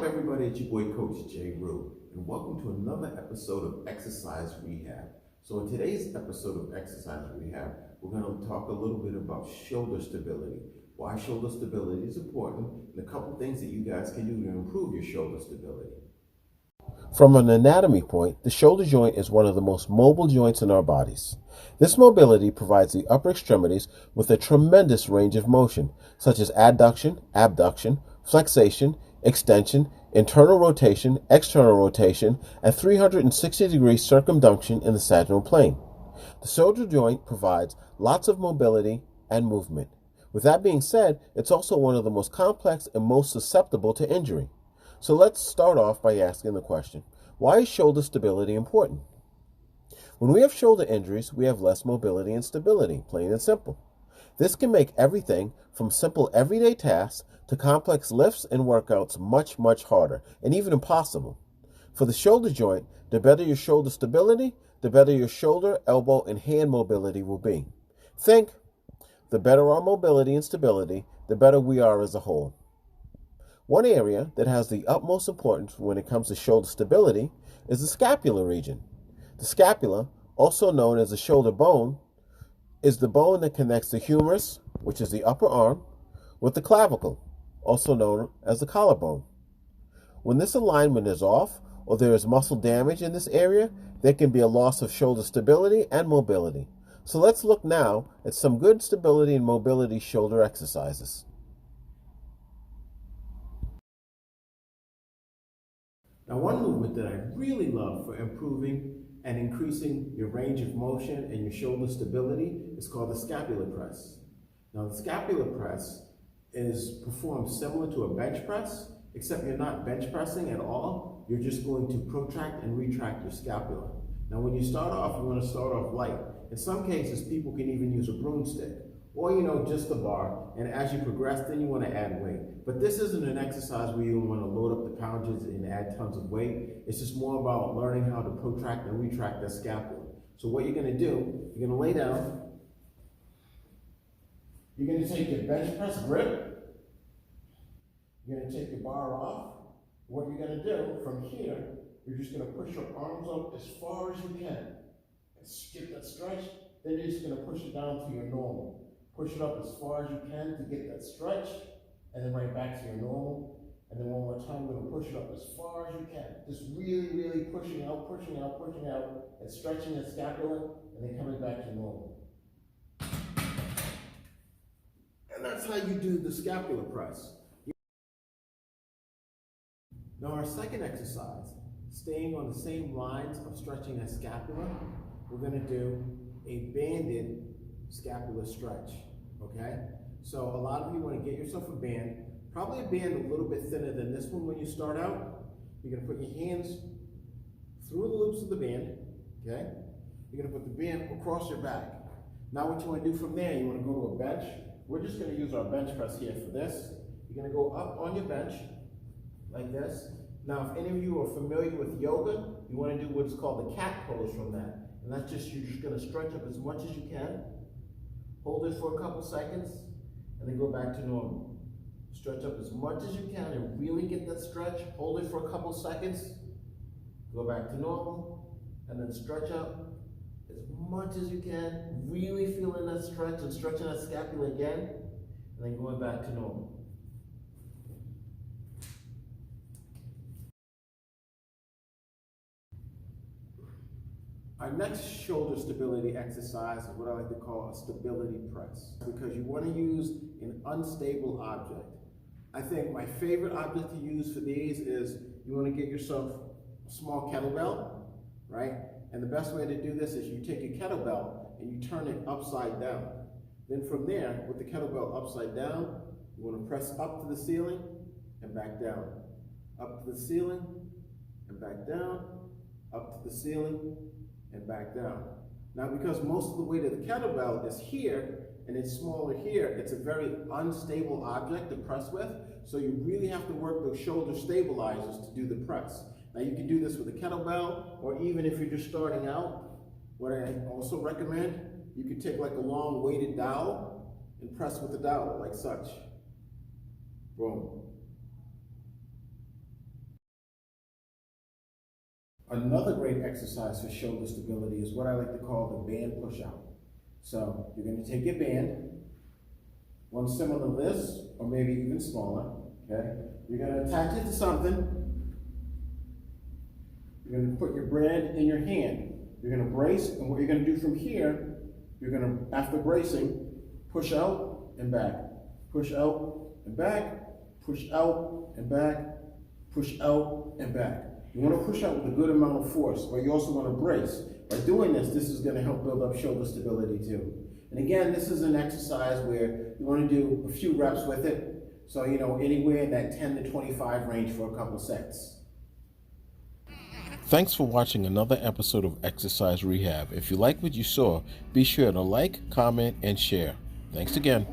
up, everybody? It's your boy, Coach J. Rue, and welcome to another episode of Exercise Rehab. So in today's episode of Exercise Rehab, we're going to talk a little bit about shoulder stability, why shoulder stability is important, and a couple things that you guys can do to improve your shoulder stability. From an anatomy point, the shoulder joint is one of the most mobile joints in our bodies. This mobility provides the upper extremities with a tremendous range of motion, such as adduction, abduction, flexation, extension, internal rotation, external rotation, and 360-degree circumduction in the sagittal plane. The shoulder joint provides lots of mobility and movement. With that being said, it's also one of the most complex and most susceptible to injury. So let's start off by asking the question, why is shoulder stability important? When we have shoulder injuries, we have less mobility and stability, plain and simple. This can make everything from simple everyday tasks to complex lifts and workouts much, much harder and even impossible. For the shoulder joint, the better your shoulder stability, the better your shoulder, elbow, and hand mobility will be. Think, the better our mobility and stability, the better we are as a whole. One area that has the utmost importance when it comes to shoulder stability is the scapular region. The scapula, also known as the shoulder bone, is the bone that connects the humerus, which is the upper arm, with the clavicle, also known as the collarbone. When this alignment is off, or there is muscle damage in this area, there can be a loss of shoulder stability and mobility. So let's look now at some good stability and mobility shoulder exercises. Now, one movement that I really love for improving and increasing your range of motion and your shoulder stability is called the Scapula Press. Now, the Scapula Press is performed similar to a bench press, except you're not bench pressing at all. You're just going to protract and retract your scapula. Now, when you start off, you want to start off light. In some cases, people can even use a broomstick or, just a bar. And as you progress, then you want to add weight. But this isn't an exercise where you want to load up the poundages and add tons of weight. It's just more about learning how to protract and retract that scapula. So what you're going to do, you're going to lay down. You're going to take your bench press grip. You're going to take your bar off. What you're going to do from here, you're just going to push your arms up as far as you can. And get that stretch. Then you're just going to push it down to your normal. Push it up as far as you can to get that stretch. And then right back to your normal. And then one more time, we're going to push it up as far as you can. Just really, really pushing out, and stretching the scapula, and then coming back to normal. And that's how you do the scapula press. Now our second exercise, staying on the same lines of stretching that scapula, we're going to do a banded scapular stretch, okay? So a lot of you want to get yourself a band, probably a band a little bit thinner than this one when you start out. You're going to put your hands through the loops of the band, okay? You're going to put the band across your back. Now what you want to do from there, you want to go to a bench. We're just going to use our bench press here for this. You're going to go up on your bench like this. Now if any of you are familiar with yoga, you want to do what's called the cat pose from that. And that's just, you're just going to stretch up as much as you can. Hold it for a couple seconds, and then go back to normal. Stretch up as much as you can and really get that stretch. Hold it for a couple seconds. Go back to normal, and then stretch up as much as you can. Really feeling that stretch and stretching that scapula again, and then going back to normal. Our next shoulder stability exercise is what I like to call a stability press, because you want to use an unstable object. I think my favorite object to use for these is you want to get yourself a small kettlebell, right? And the best way to do this is you take your kettlebell and you turn it upside down. Then from there, with the kettlebell upside down, you want to press up to the ceiling and back down. Up to the ceiling and back down. Up to the ceiling and back down. Now, because most of the weight of the kettlebell is here and it's smaller here, it's a very unstable object to press with, so you really have to work those shoulder stabilizers to do the press. Now, you can do this with a kettlebell, or even if you're just starting out, what I also recommend, you can take like a long weighted dowel and press with the dowel like such. Boom. Another great exercise for shoulder stability is what I like to call the band push-out. So you're going to take your band, one similar to this, or maybe even smaller, okay? You're going to attach it to something. You're going to put your band in your hand. You're going to brace, and what you're going to do from here, you're going to, after bracing, push out and back, push out and back, push out and back, push out and back. You want to push out with a good amount of force, but you also want to brace. By doing this, this is going to help build up shoulder stability too. And again, this is an exercise where you want to do a few reps with it. So, you know, anywhere in that 10 to 25 range for a couple sets. Thanks for watching another episode of Exercise Rehab. If you like what you saw, be sure to like, comment, and share. Thanks again.